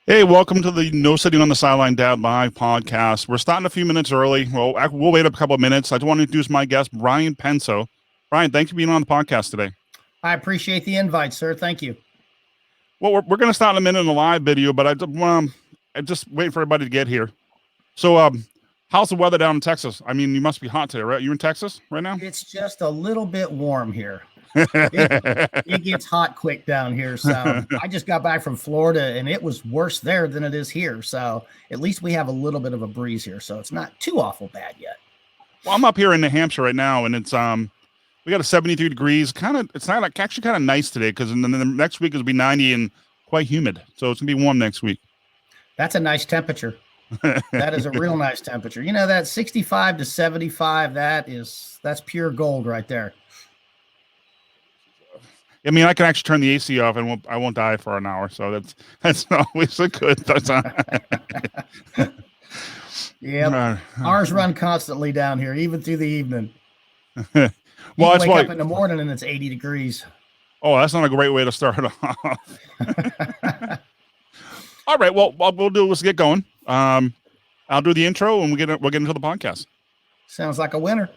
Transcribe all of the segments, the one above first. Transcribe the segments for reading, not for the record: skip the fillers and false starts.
Hey, welcome to the No Sitting on the Sideline Dad Live podcast. We're starting a few minutes early. Well, we'll wait a couple of minutes. I just want to introduce my guest, Brian Penso. Brian, thanks for being on the podcast today. I appreciate the invite, sir. Thank you. Well, we're going to start in a minute in a live video, but I just wait for everybody to get here. So, how's the weather down in Texas? I mean, you must be hot today, right? You in Texas right now? It's just a little bit warm here. It gets hot quick down here. So I just got back from Florida and it was worse there than it is here. So at least we have a little bit of a breeze here. So it's not too awful bad yet. Well, I'm up here in New Hampshire right now, and it's we got a 73 degrees. It's not like actually kind of nice today because the next week it'll be 90 and quite humid. So it's gonna be warm next week. That's a nice temperature. That is a real nice temperature. You know, that 65 to 75, that's pure gold right there. I mean, I can actually turn the AC off and I won't die for an hour. So that's always a good. Yeah, ours run constantly down here, even through the evening. Well, that's wake up in the morning and it's 80 degrees. Oh, that's not a great way to start off. All right. Well, what we'll do is get going. I'll do the intro and we'll get into the podcast. Sounds like a winner.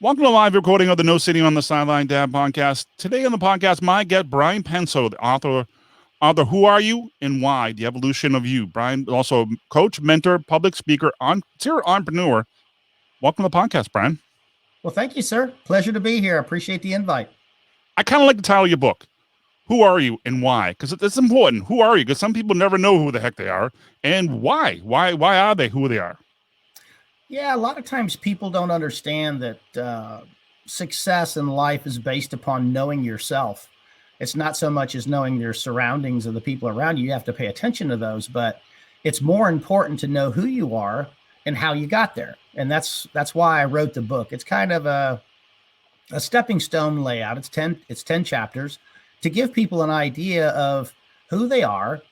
Welcome to a live recording of the No Sitting on the Sideline Dad podcast. Today on the podcast, my guest, Brian Penso, the author Who Are You and Why? The Evolution of You. Brian, also coach, mentor, public speaker, serial entrepreneur. Welcome to the podcast, Brian. Well, thank you, sir. Pleasure to be here. I appreciate the invite. I kind of like the title of your book. Who are you and why? Because it's important. Who are you? Because some people never know who the heck they are. And why? Why are they who they are? Yeah, a lot of times people don't understand that success in life is based upon knowing yourself. It's not so much as knowing your surroundings or the people around you. You have to pay attention to those, but it's more important to know who you are and how you got there. And that's why I wrote the book. It's kind of a stepping stone layout. It's 10 chapters to give people an idea of who they are,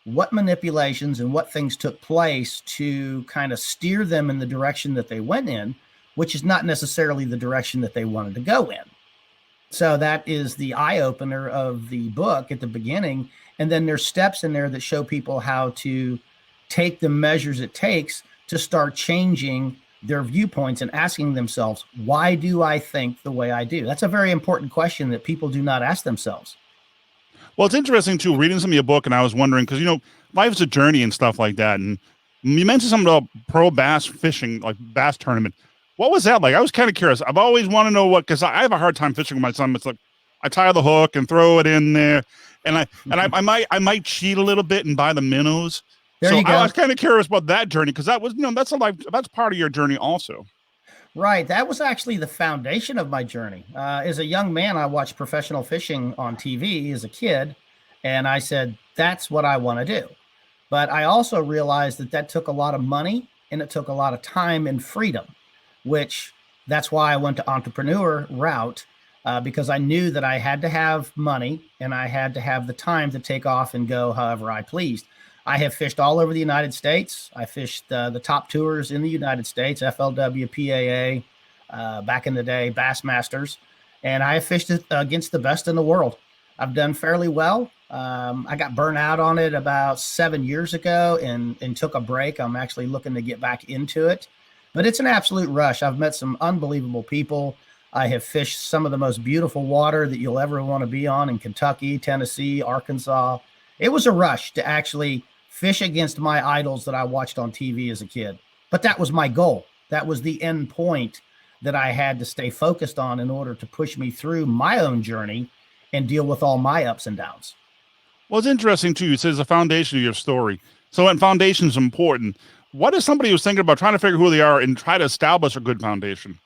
what manipulations and what things took place to kind of steer them in the direction that they went in, which is not necessarily the direction that they wanted to go in. So that is the eye opener of the book at the beginning. And then there's steps in there that show people how to take the measures it takes to start changing their viewpoints and asking themselves, why do I think the way I do? That's a very important question that people do not ask themselves. Well, it's interesting too, reading some of your book, and I was wondering, because, life's a journey and stuff like that. And you mentioned something about pro bass fishing, like bass tournament. What was that like? I was kind of curious. I've always want to know because I have a hard time fishing with my son. It's like I tie the hook and throw it in there. And I might cheat a little bit and buy the minnows. There you go. I was kind of curious about that journey because that was, that's part of your journey also. Right. That was actually the foundation of my journey. As a young man, I watched professional fishing on TV as a kid, and I said, that's what I want to do. But I also realized that took a lot of money and it took a lot of time and freedom, which that's why I went to entrepreneur route, because I knew that I had to have money and I had to have the time to take off and go however I pleased. I have fished all over the United States. I fished the top tours in the United States, FLW, PAA, back in the day, Bassmasters, and I have fished against the best in the world. I've done fairly well. I got burnt out on it about 7 years ago and took a break. I'm actually looking to get back into it, but it's an absolute rush. I've met some unbelievable people. I have fished some of the most beautiful water that you'll ever want to be on in Kentucky, Tennessee, Arkansas. It was a rush to actually fish against my idols that I watched on TV as a kid. But that was my goal. That was the end point that I had to stay focused on in order to push me through my own journey and deal with all my ups and downs. Well, it's interesting too. It says the foundation of your story. So and foundation is important. What is somebody who's thinking about trying to figure who they are and try to establish a good foundation?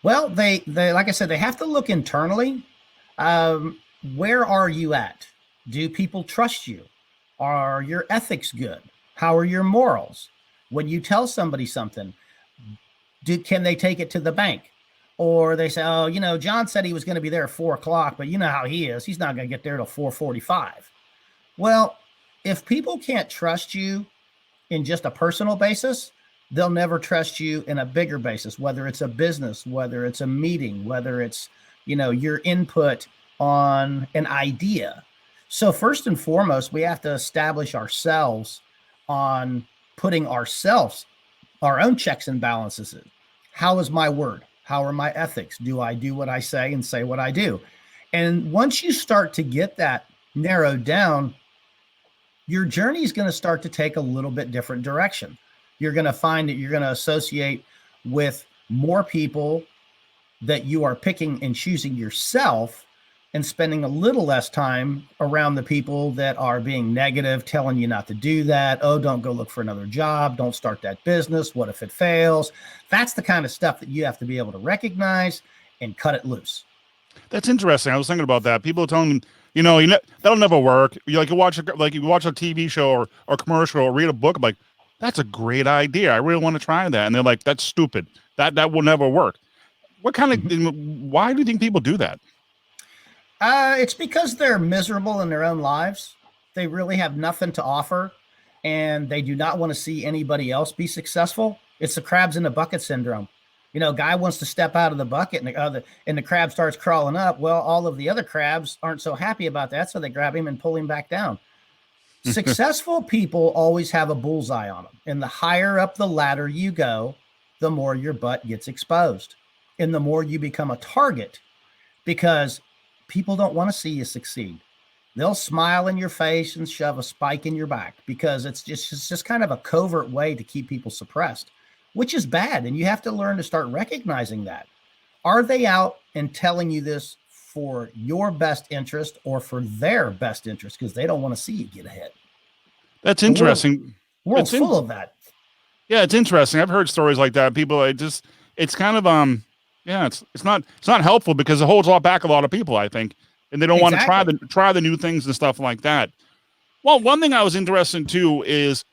Well, they like I said, they have to look internally. Where are you at? Do people trust you? Are your ethics good? How are your morals? When you tell somebody something, can they take it to the bank? Or they say, oh, John said he was going to be there at 4:00, but you know how he is. He's not going to get there till 4:45. Well, if people can't trust you in just a personal basis, they'll never trust you in a bigger basis, whether it's a business, whether it's a meeting, whether it's, your input on an idea. So first and foremost, we have to establish ourselves on putting ourselves, our own checks and balances in. How is my word? How are my ethics? Do I do what I say and say what I do? And once you start to get that narrowed down, your journey is going to start to take a little bit different direction. You're going to find that you're going to associate with more people that you are picking and choosing yourself, and spending a little less time around the people that are being negative, telling you not to do that. Oh, don't go look for another job. Don't start that business. What if it fails? That's the kind of stuff that you have to be able to recognize and cut it loose. That's interesting. I was thinking about that. People are telling them, that'll never work. You watch a TV show or commercial or read a book. I'm like, that's a great idea. I really want to try that. And they're like, that's stupid. That will never work. What kind of, why do you think people do that? It's because they're miserable in their own lives. They really have nothing to offer, and they do not want to see anybody else be successful. It's the crabs in the bucket syndrome. Guy wants to step out of the bucket, and the crab starts crawling up. Well, all of the other crabs aren't so happy about that, so they grab him and pull him back down. Successful people always have a bullseye on them, and the higher up the ladder you go, the more your butt gets exposed, and the more you become a target, because people don't want to see you succeed. They'll smile in your face and shove a spike in your back, because it's just kind of a covert way to keep people suppressed, which is bad. And you have to learn to start recognizing that. Are they out and telling you this for your best interest or for their best interest? Because they don't want to see you get ahead. That's interesting. The world's full of that. Yeah, it's interesting. I've heard stories like that. People, it's kind of, yeah, it's not helpful, because it holds back a lot of people, I think, and they don't want to try the new things and stuff like that. Well, one thing I was interested in too is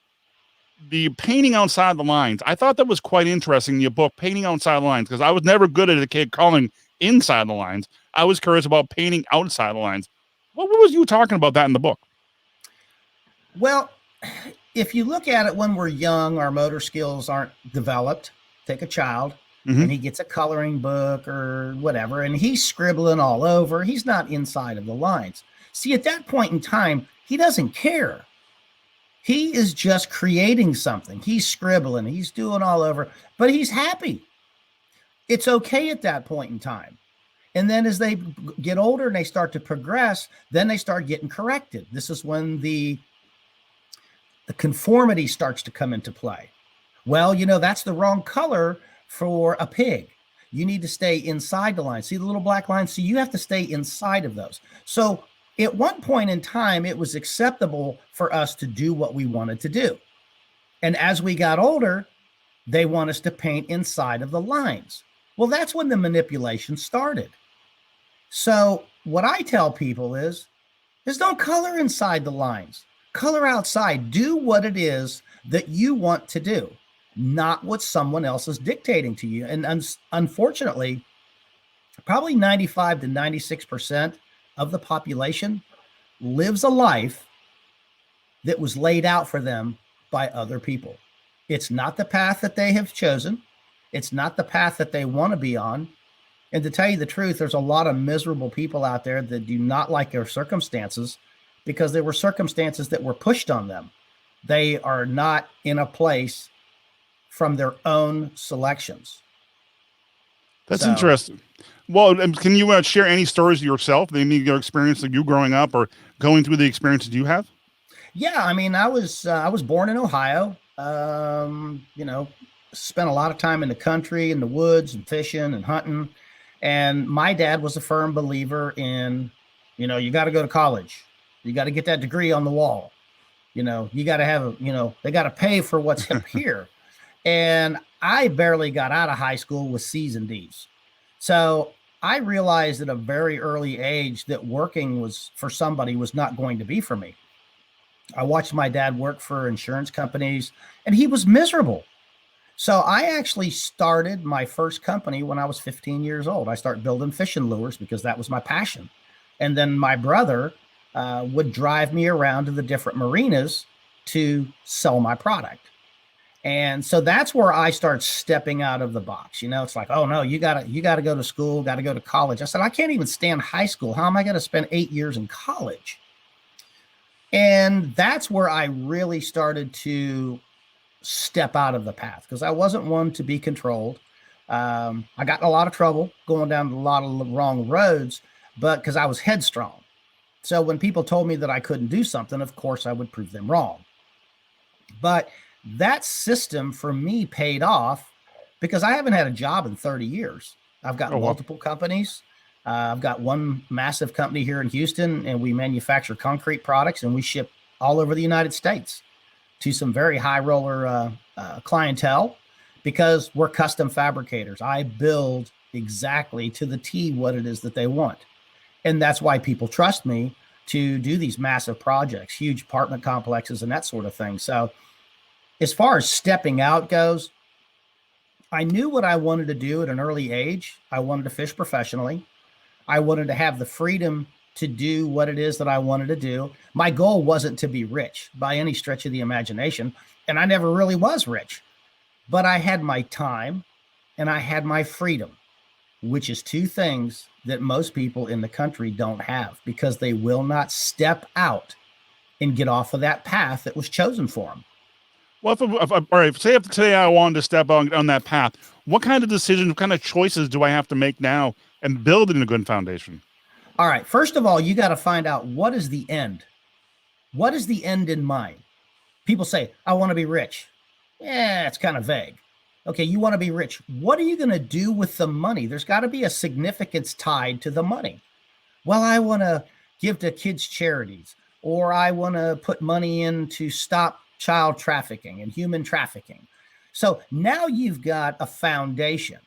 the painting outside the lines. I thought that was quite interesting in your book, painting outside the lines, because I was never good at a kid calling inside the lines. I was curious about painting outside the lines. What was you talking about that in the book? Well, if you look at it when we're young, our motor skills aren't developed. Take a child. And he gets a coloring book or whatever, and he's scribbling all over. He's not inside of the lines. See, at that point in time, he doesn't care. He is just creating something. He's scribbling. He's doing all over, but he's happy. It's okay at that point in time. And then as they get older and they start to progress, then they start getting corrected. This is when the conformity starts to come into play. Well, that's the wrong color for a pig. You need to stay inside the line. See the little black lines? So you have to stay inside of those. So at one point in time, it was acceptable for us to do what we wanted to do. And as we got older, they want us to paint inside of the lines. Well, that's when the manipulation started. So what I tell people is don't color inside the lines. Color outside. Do what it is that you want to do, not what someone else is dictating to you. And unfortunately, probably 95 to 96% of the population lives a life that was laid out for them by other people. It's not the path that they have chosen. It's not the path that they want to be on. And to tell you the truth, there's a lot of miserable people out there that do not like their circumstances, because there were circumstances that were pushed on them. They are not in a place from their own selections. That's interesting. Well, can you share any stories yourself, your experience of you growing up or going through the experiences you have? Yeah, I mean, I was born in Ohio. Spent a lot of time in the country, in the woods, and fishing and hunting. And my dad was a firm believer in, you got to go to college. You got to get that degree on the wall. You got to have they got to pay for what's up here. And I barely got out of high school with C's and D's. So I realized at a very early age that working for somebody was not going to be for me. I watched my dad work for insurance companies, and he was miserable. So I actually started my first company when I was 15 years old. I started building fishing lures because that was my passion. And then my brother would drive me around to the different marinas to sell my product. And so that's where I start stepping out of the box. It's like, oh no, you gotta go to school, gotta go to college. I said, I can't even stand high school. How am I going to spend 8 years in college? And that's where I really started to step out of the path, because I wasn't one to be controlled. I got in a lot of trouble going down a lot of the wrong roads, but because I was headstrong. So when people told me that I couldn't do something, of course I would prove them wrong. But that system for me paid off, because I haven't had a job in 30 years. I've got multiple companies. I've got one massive company here in Houston, and we manufacture concrete products, and we ship all over the United States to some very high roller clientele, because we're custom fabricators. I build exactly to the T what it is that they want. And that's why people trust me to do these massive projects, huge apartment complexes and that sort of thing. So as far as stepping out goes, I knew what I wanted to do at an early age. I wanted to fish professionally. I wanted to have the freedom to do what it is that I wanted to do. My goal wasn't to be rich by any stretch of the imagination, and I never really was rich. But I had my time and I had my freedom, which is two things that most people in the country don't have, because they will not step out and get off of that path that was chosen for them. Well, all right, say if today I wanted to step on that path, what kind of decisions, what kind of choices do I have to make now and building a good foundation? All right. First of all, you got to find out, what is the end? What is the end in mind? People say, I want to be rich. Yeah, it's kind of vague. Okay, you want to be rich. What are you going to do with the money? There's got to be a significance tied to the money. Well, I want to give to kids' charities, or I want to put money in to stop child trafficking and human trafficking. So now you've got a foundation,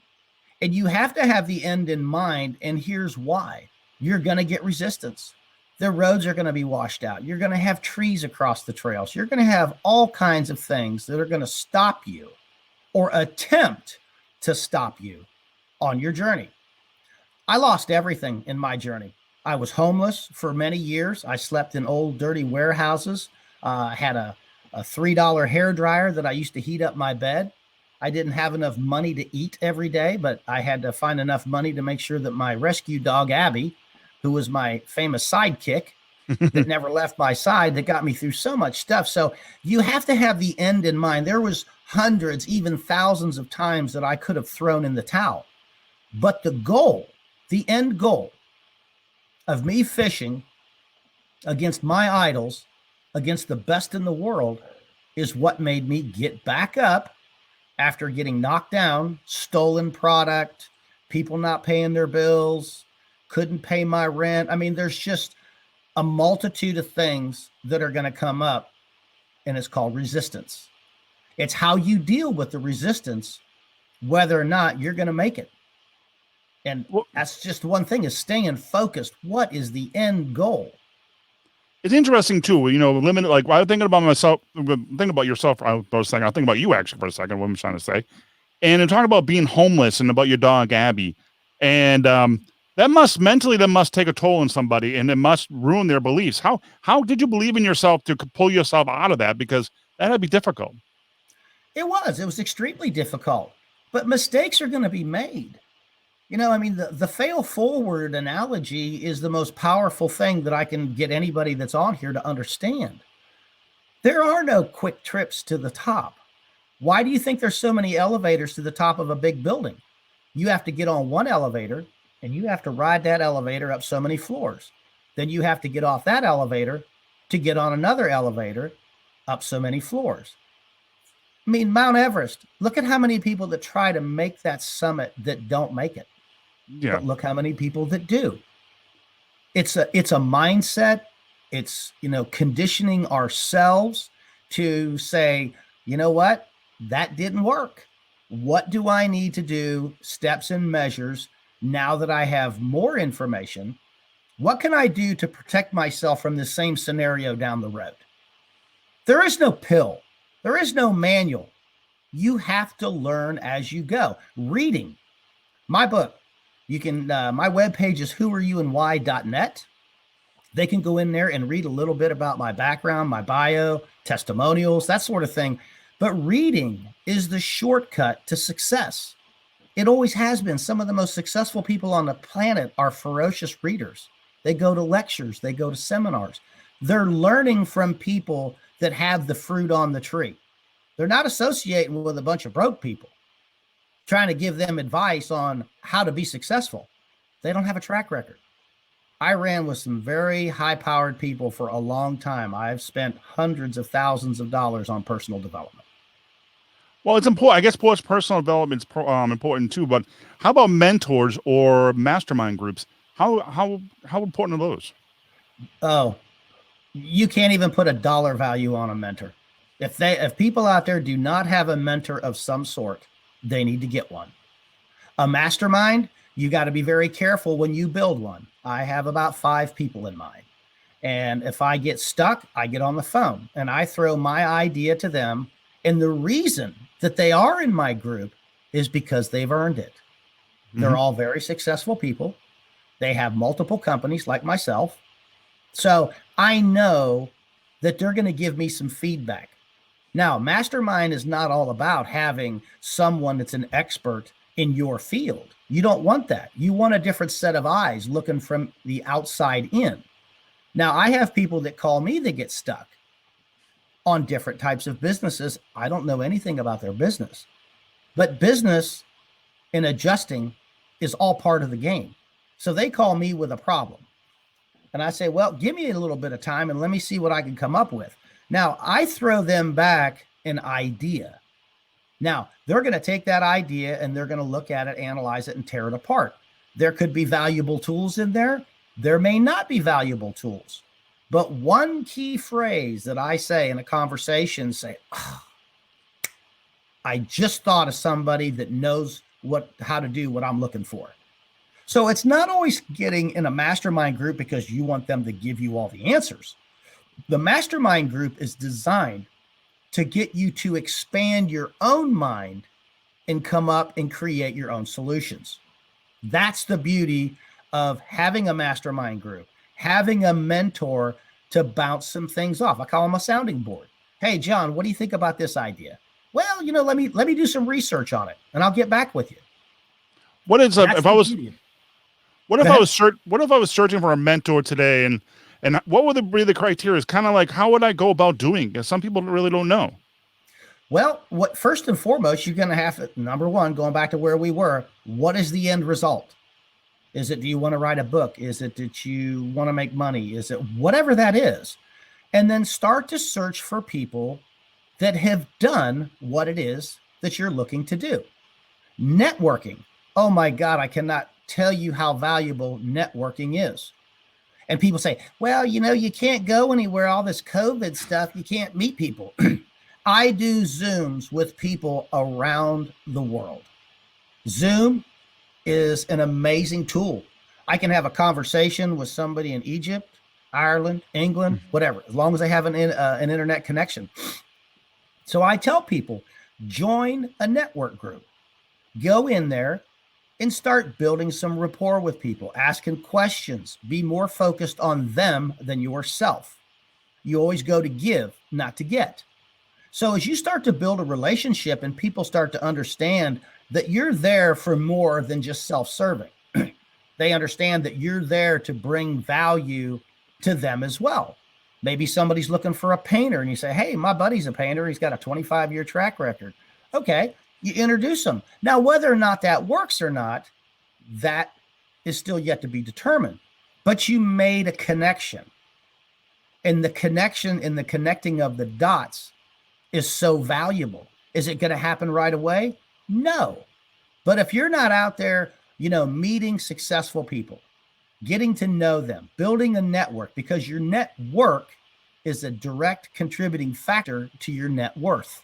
and you have to have the end in mind. And here's why. You're going to get resistance. The roads are going to be washed out. You're going to have trees across the trails. You're going to have all kinds of things that are going to stop you or attempt to stop you on your journey. I lost everything in my journey. I was homeless for many years. I slept in old, dirty warehouses. I had a $3 hair dryer that I used to heat up my bed. I didn't have enough money to eat every day, but I had to find enough money to make sure that my rescue dog, Abby, who was my famous sidekick that never left my side, that got me through so much stuff. So you have to have the end in mind. There was hundreds, even thousands of times that I could have thrown in the towel. But the goal, the end goal of me fishing against my idols, against the best in the world, is what made me get back up after getting knocked down, stolen product, people not paying their bills, couldn't pay my rent. I mean, there's just a multitude of things that are going to come up, and it's called resistance. It's how you deal with the resistance, whether or not you're going to make it. And that's just one thing, is staying focused. What is the end goal? It's interesting too, limited, like I was thinking about myself, thinking about yourself for a second. I'll think about you actually for a second, what I'm trying to say. And in talking about being homeless and about your dog, Abby, and that must take a toll on somebody, and it must ruin their beliefs. How did you believe in yourself to pull yourself out of that? Because that'd be difficult. It was extremely difficult, but mistakes are going to be made. The fail forward analogy is the most powerful thing that I can get anybody that's on here to understand. There are no quick trips to the top. Why do you think there's so many elevators to the top of a big building? You have to get on one elevator, and you have to ride that elevator up so many floors. Then you have to get off that elevator to get on another elevator up so many floors. I mean, Mount Everest, look at how many people that try to make that summit that don't make it. Yeah. But look how many people that do. It's a mindset. It's, conditioning ourselves to say, you know what, that didn't work. What do I need to do? Steps and measures. Now that I have more information, what can I do to protect myself from the same scenario down the road? There is no pill. There is no manual. You have to learn as you go. Reading. My book. You can, my webpage is whoareyouandwhy.net. They can go in there and read a little bit about my background, my bio, testimonials, that sort of thing. But reading is the shortcut to success. It always has been. Some of the most successful people on the planet are ferocious readers. They go to lectures, they go to seminars. They're learning from people that have the fruit on the tree. They're not associating with a bunch of broke people, trying to give them advice on how to be successful. They don't have a track record. I ran with some very high-powered people for a long time. I've spent hundreds of thousands of dollars on personal development. Well, it's important. I guess personal development is important too. But how about mentors or mastermind groups? How important are those? Oh, you can't even put a dollar value on a mentor. If people out there do not have a mentor of some sort, they need to get one. A mastermind, you got to be very careful when you build one. I have about 5 people in mind. And if I get stuck, I get on the phone and I throw my idea to them. And the reason that they are in my group is because they've earned it. They're all very successful people. They have multiple companies like myself. So I know that they're going to give me some feedback. Now, mastermind is not all about having someone that's an expert in your field. You don't want that. You want a different set of eyes looking from the outside in. Now, I have people that call me that get stuck on different types of businesses. I don't know anything about their business, but business and adjusting is all part of the game. So they call me with a problem. And I say, well, give me a little bit of time and let me see what I can come up with. Now, I throw them back an idea. Now, they're going to take that idea and they're going to look at it, analyze it, and tear it apart. There could be valuable tools in there. There may not be valuable tools. But one key phrase that I say in a conversation, say, oh, I just thought of somebody that knows how to do what I'm looking for. So it's not always getting in a mastermind group because you want them to give you all the answers. The mastermind group is designed to get you to expand your own mind and come up and create your own solutions. That's the beauty of having a mastermind group, having a mentor to bounce some things off. I call them a sounding board. Hey, John, what do you think about this idea? Well, let me do some research on it and I'll get back with you. What is if I was searching for a mentor today and what would be the criteria? It's kind of like, how would I go about doing it? Because some people really don't know. Well, first and foremost, you're going to have to, number one, going back to where we were, what is the end result? Is it, do you want to write a book? Is it that you want to make money? Is it whatever that is? And then start to search for people that have done what it is that you're looking to do. Networking. Oh my God, I cannot tell you how valuable networking is. And people say, well, you can't go anywhere, all this COVID stuff, you can't meet people. I do Zooms with people around the world. Zoom is an amazing tool. I can have a conversation with somebody in Egypt, Ireland, England, whatever, as long as they have an internet connection. So I tell people, join a network group. Go in there and start building some rapport with people, asking questions. Be more focused on them than yourself. You always go to give, not to get. So as you start to build a relationship and people start to understand that you're there for more than just self-serving, they understand that you're there to bring value to them as well. Maybe somebody's looking for a painter and you say, hey, my buddy's a painter. He's got a 25-year track record. Okay. You introduce them. Now, whether or not that works or not, that is still yet to be determined. But you made a connection. And the connection and the connecting of the dots is so valuable. Is it going to happen right away? No. But if you're not out there, meeting successful people, getting to know them, building a network, because your network is a direct contributing factor to your net worth.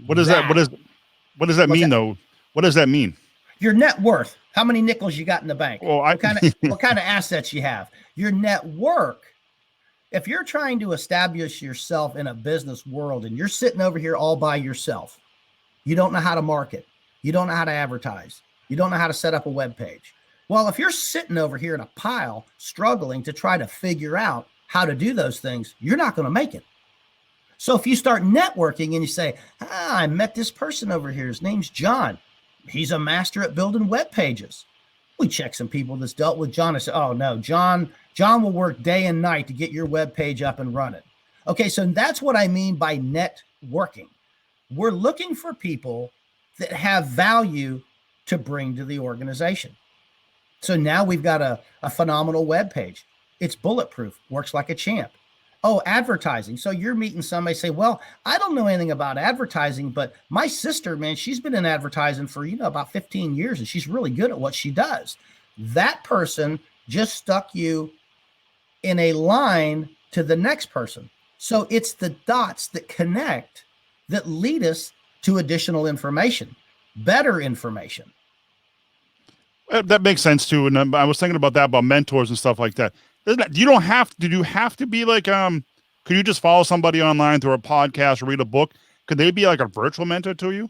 What does that mean, though? What does that mean? Your net worth. How many nickels you got in the bank? Well, what kind of assets you have? Your network. If you're trying to establish yourself in a business world and you're sitting over here all by yourself, you don't know how to market. You don't know how to advertise. You don't know how to set up a web page. Well, if you're sitting over here in a pile struggling to try to figure out how to do those things, you're not going to make it. So if you start networking and you say, I met this person over here, his name's John. He's a master at building web pages. We check some people that's dealt with John. I said, oh no, John will work day and night to get your web page up and running. Okay, so that's what I mean by networking. We're looking for people that have value to bring to the organization. So now we've got a phenomenal web page. It's bulletproof, works like a champ. Oh, advertising. So you're meeting somebody, say, well, I don't know anything about advertising, but my sister, man, she's been in advertising for, about 15 years, and she's really good at what she does. That person just stuck you in a line to the next person. So it's the dots that connect that lead us to additional information, better information. That makes sense too. And I was thinking about that, about mentors and stuff like that. You don't have to. Do you have to be like? Could you just follow somebody online through a podcast or read a book? Could they be like a virtual mentor to you?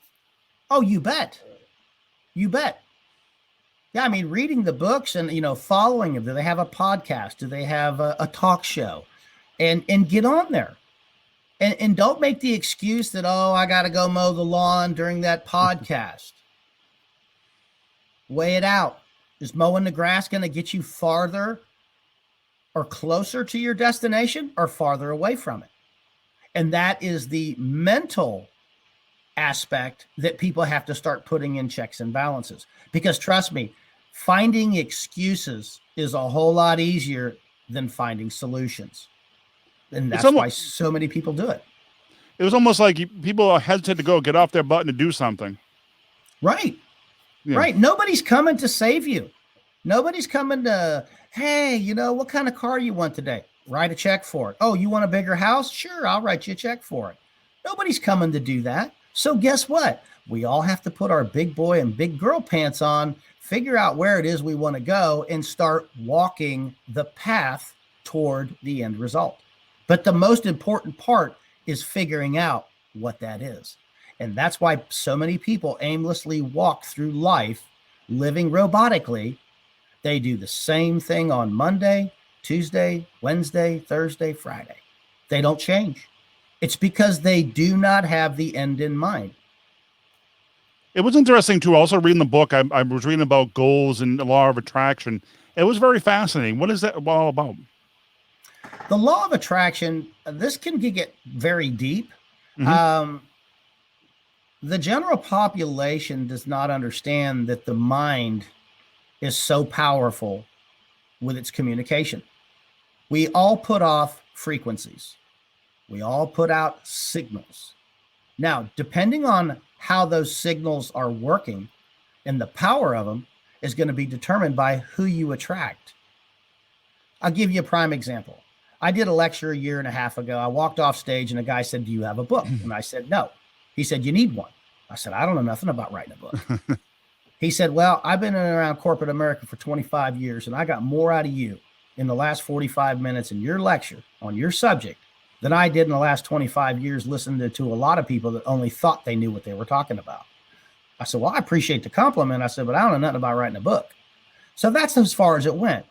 Oh, you bet. You bet. Yeah, I mean, reading the books and following them. Do they have a podcast? Do they have a talk show? And get on there. And don't make the excuse that, I got to go mow the lawn during that podcast. Weigh it out. Is mowing the grass going to get you farther or closer to your destination or farther away from it? And that is the mental aspect that people have to start putting in checks and balances. Because trust me, finding excuses is a whole lot easier than finding solutions. And that's why so many people do it. It was almost like people hesitate to get off their butt and to do something. Right. Yeah. Right. Nobody's coming to save you. Nobody's coming to, hey, what kind of car you want today? Write a check for it. Oh, you want a bigger house? Sure, I'll write you a check for it. Nobody's coming to do that. So guess what? We all have to put our big boy and big girl pants on, figure out where it is we want to go, and start walking the path toward the end result. But the most important part is figuring out what that is. And that's why so many people aimlessly walk through life living robotically. They do the same thing on Monday, Tuesday, Wednesday, Thursday, Friday. They don't change. It's because they do not have the end in mind. It was interesting too. Also reading the book, I was reading about goals and the law of attraction. It was very fascinating. What is that all about? The law of attraction, this can get very deep. Mm-hmm. The general population does not understand that the mind is so powerful with its communication. We all put off frequencies. We all put out signals. Now, depending on how those signals are working and the power of them is going to be determined by who you attract. I'll give you a prime example. I did a lecture a year and a half ago. I walked off stage and a guy said, do you have a book? And I said, no. He said, you need one. I said, I don't know nothing about writing a book. He said, well, I've been around corporate America for 25 years and I got more out of you in the last 45 minutes in your lecture on your subject than I did in the last 25 years listening to a lot of people that only thought they knew what they were talking about. I said, well, I appreciate the compliment. I said, but I don't know nothing about writing a book. So that's as far as it went.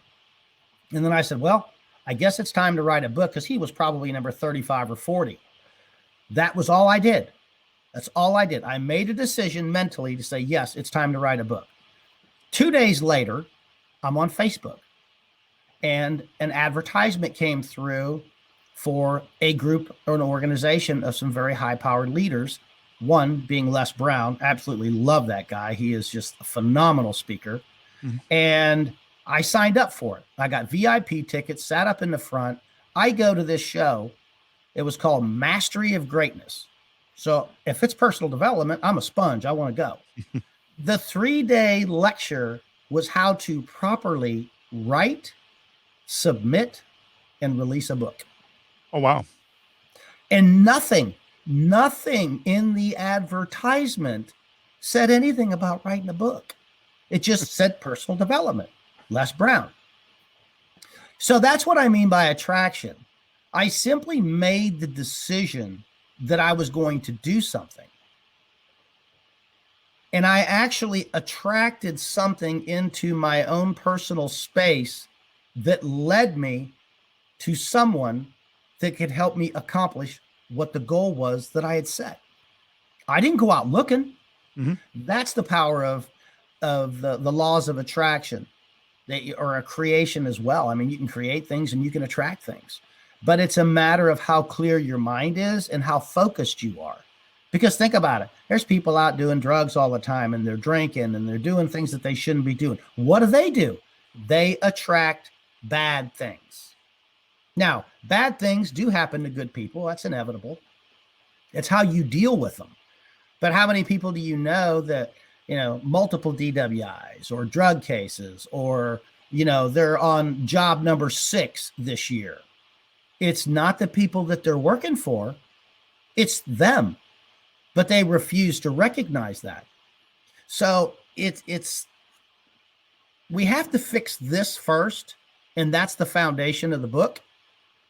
And then I said, well, I guess it's time to write a book, because he was probably number 35 or 40. That was all I did. That's all I did. I made a decision mentally to say, yes, it's time to write a book. 2 days later, I'm on Facebook, and an advertisement came through for a group or an organization of some very high-powered leaders, one being Les Brown. Absolutely love that guy. He is just a phenomenal speaker. Mm-hmm. And I signed up for it. I got VIP tickets, sat up in the front. I go to this show. It was called Mastery of Greatness. So if it's personal development, I'm a sponge. I want to go. The 3-day lecture was how to properly write, submit, and release a book. Oh, wow. And nothing in the advertisement said anything about writing a book. It just said personal development. Les Brown. So that's what I mean by attraction. I simply made the decision that I was going to do something. And I actually attracted something into my own personal space that led me to someone that could help me accomplish what the goal was that I had set. I didn't go out looking. Mhm. That's the power of the laws of attraction, or a creation as well. I mean, you can create things and you can attract things, but it's a matter of how clear your mind is and how focused you are. Because think about it. There's people out doing drugs all the time, and they're drinking and they're doing things that they shouldn't be doing. What do? They attract bad things. Now, bad things do happen to good people. That's inevitable. It's how you deal with them. But how many people do you know that, multiple DWIs or drug cases, or, they're on job number 6 this year? It's not the people that they're working for. It's them. But they refuse to recognize that. So we have to fix this first. And that's the foundation of the book,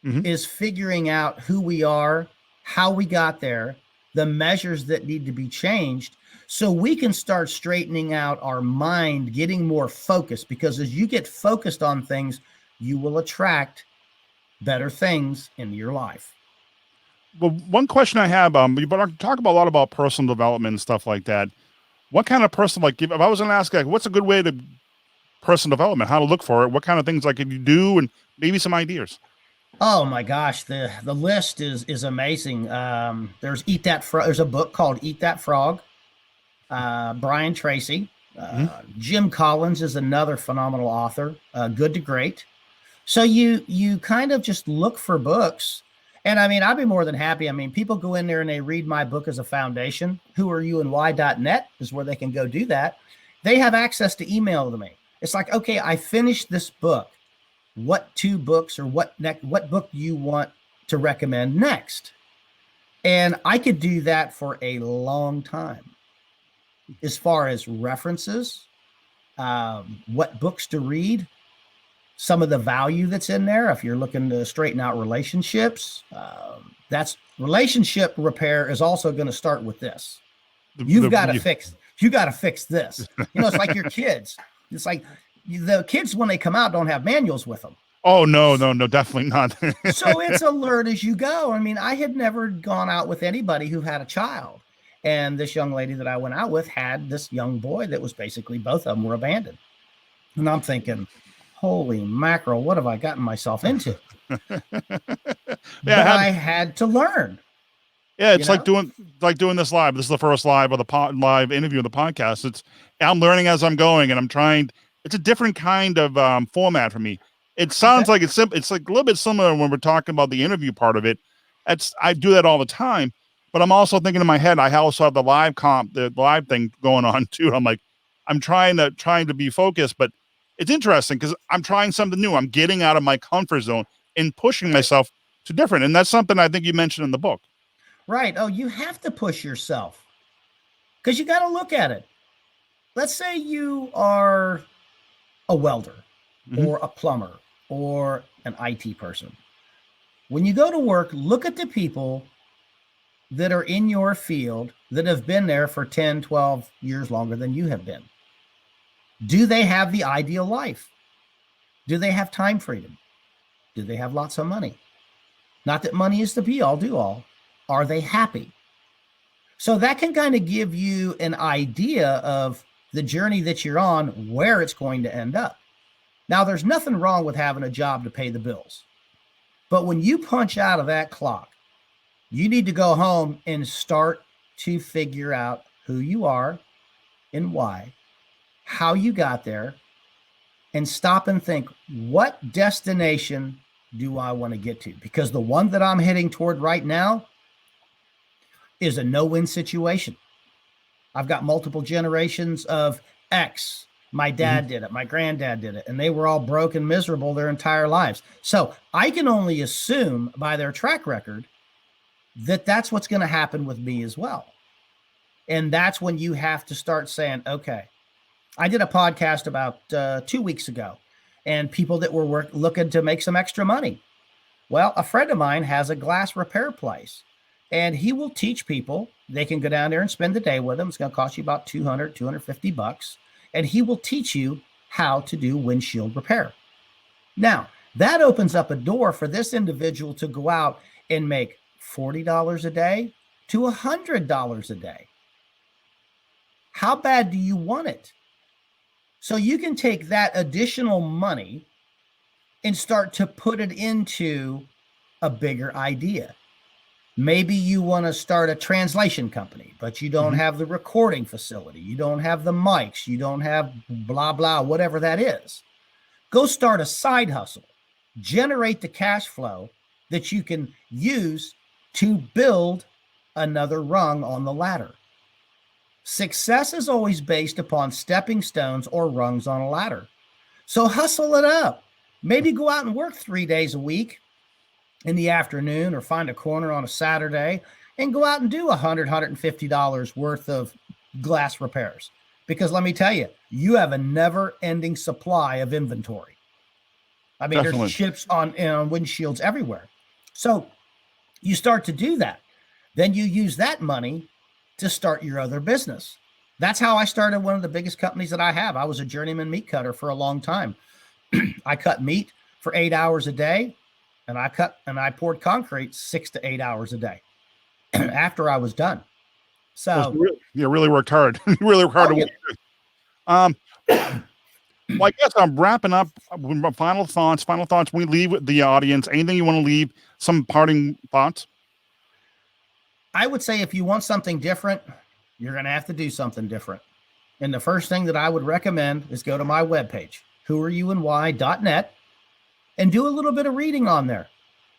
is figuring out who we are, how we got there, the measures that need to be changed, so we can start straightening out our mind, getting more focused. Because as you get focused on things, you will attract better things into your life. Well, one question I have, you talk about a lot about personal development and stuff like that. What kind of personal, if I was going to ask, what's a good way to personal development, how to look for it, what kind of things could you do, and maybe some ideas? Oh my gosh, the list is amazing. There's There's a book called Eat That Frog. Brian Tracy, Jim Collins is another phenomenal author. Good to Great. So you kind of just look for books. And I mean, I'd be more than happy. I mean, people go in there and they read my book as a foundation. whoareyouandwhy.net is where they can go do that. They have access to email to me. It's like, okay, I finished this book. What 2 books or what book do you want to recommend next? And I could do that for a long time. As far as references, what books to read, some of the value that's in there. If you're looking to straighten out relationships, that's relationship repair is also going to start with this. You got to fix this. It's like your kids. It's like the kids, when they come out, don't have manuals with them. Oh, no, definitely not. So it's alert as you go. I mean, I had never gone out with anybody who had a child. And this young lady that I went out with had this young boy that was basically, both of them were abandoned. And I'm thinking, holy mackerel, what have I gotten myself into? I had to learn. Yeah, it's like doing this live. This is the first live live interview of the podcast. I'm learning as I'm going, and I'm trying. It's a different kind of format for me. It sounds like it's simple. It's like a little bit similar when we're talking about the interview part of it. I do that all the time, but I'm also thinking in my head, I also have the live thing going on too. I'm like, I'm trying to be focused, but it's interesting because I'm trying something new. I'm getting out of my comfort zone and pushing myself to different. And that's something I think you mentioned in the book. Right. Oh, you have to push yourself because you got to look at it. Let's say you are a welder or a plumber or an IT person. When you go to work, look at the people that are in your field that have been there for 10, 12 years longer than you have been. Do they have the ideal life? Do they have time freedom? Do they have lots of money? Not that money is the be all do all. Are they happy? So that can kind of give you an idea of the journey that you're on, where it's going to end up. Now, there's nothing wrong with having a job to pay the bills. But when you punch out of that clock, you need to go home and start to figure out who you are and why, how you got there, and stop and think, what destination do I want to get to? Because the one that I'm heading toward right now is a no-win situation. I've got multiple generations of X. My dad did it. My granddad did it. And they were all broke and miserable their entire lives. So I can only assume by their track record that that's what's going to happen with me as well. And that's when you have to start saying, okay, I did a podcast about 2 weeks ago, and people that were looking to make some extra money. Well, a friend of mine has a glass repair place, and he will teach people. They can go down there and spend the day with him. It's going to cost you about $200, $250, and he will teach you how to do windshield repair. Now, that opens up a door for this individual to go out and make $40 a day to $100 a day. How bad do you want it? So you can take that additional money and start to put it into a bigger idea. Maybe you want to start a translation company, but you don't have the recording facility. You don't have the mics. You don't have blah, blah, whatever that is. Go start a side hustle. Generate the cash flow that you can use to build another rung on the ladder. Success is always based upon stepping stones or rungs on a ladder. So hustle it up. Maybe go out and work 3 days a week in the afternoon, or find a corner on a Saturday and go out and do $100, $150 worth of glass repairs. Because let me tell you, you have a never-ending supply of inventory. I mean, Definitely. There's chips on windshields everywhere. So you start to do that. Then you use that money to start your other business. That's how I started one of the biggest companies that I have. I was a journeyman meat cutter for a long time. I cut meat for 8 hours a day, and I poured concrete 6 to 8 hours a day after I was done. So you really worked hard. You really worked hard to work. Well, I guess I'm wrapping up with my final thoughts. We leave with the audience. Anything you want to leave? Some parting thoughts? I would say if you want something different, you're going to have to do something different. And the first thing that I would recommend is go to my webpage, whoareyouandwhy.net, and do a little bit of reading on there.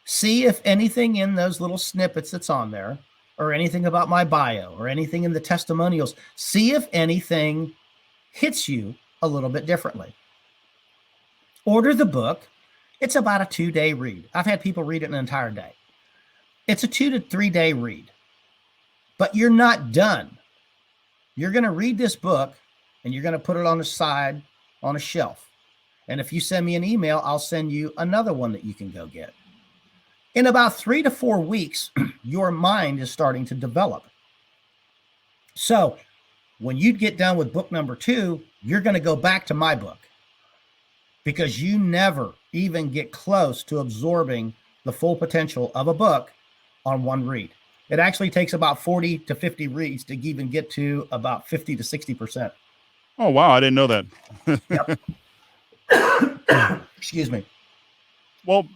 See if anything in those little snippets that's on there, or anything about my bio, or anything in the testimonials, see if anything hits you a little bit differently. Order the book. It's about a 2-day read. I've had people read it an entire day. It's a 2 to 3 day read. But you're not done. You're going to read this book and you're going to put it on the side on a shelf. And if you send me an email, I'll send you another one that you can go get. In about 3 to 4 weeks, your mind is starting to develop. So when you get done with book number 2, you're going to go back to my book, because you never even get close to absorbing the full potential of a book on one read. It actually takes about 40 to 50 reads to even get to about 50 to 60%. Oh, wow. I didn't know that. Yep. Excuse me. Well,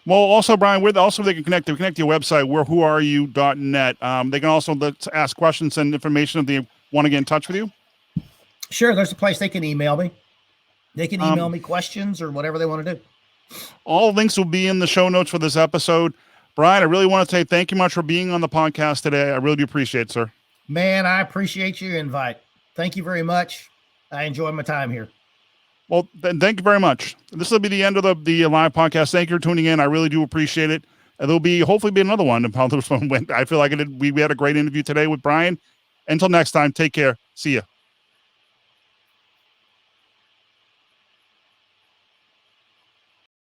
also, Brian, they can connect to your website, whoareyou.net. They can also ask questions and information if they want to get in touch with you. Sure. There's a place they can email me. They can email me questions or whatever they want to do. All links will be in the show notes for this episode. Brian, I really want to say thank you much for being on the podcast today. I really do appreciate it, sir. Man, I appreciate your invite. Thank you very much. I enjoyed my time here. Well, then thank you very much. This will be the end of the live podcast. Thank you for tuning in. I really do appreciate it. And there'll hopefully be another one. I feel like we had a great interview today with Brian. Until next time, take care. See ya.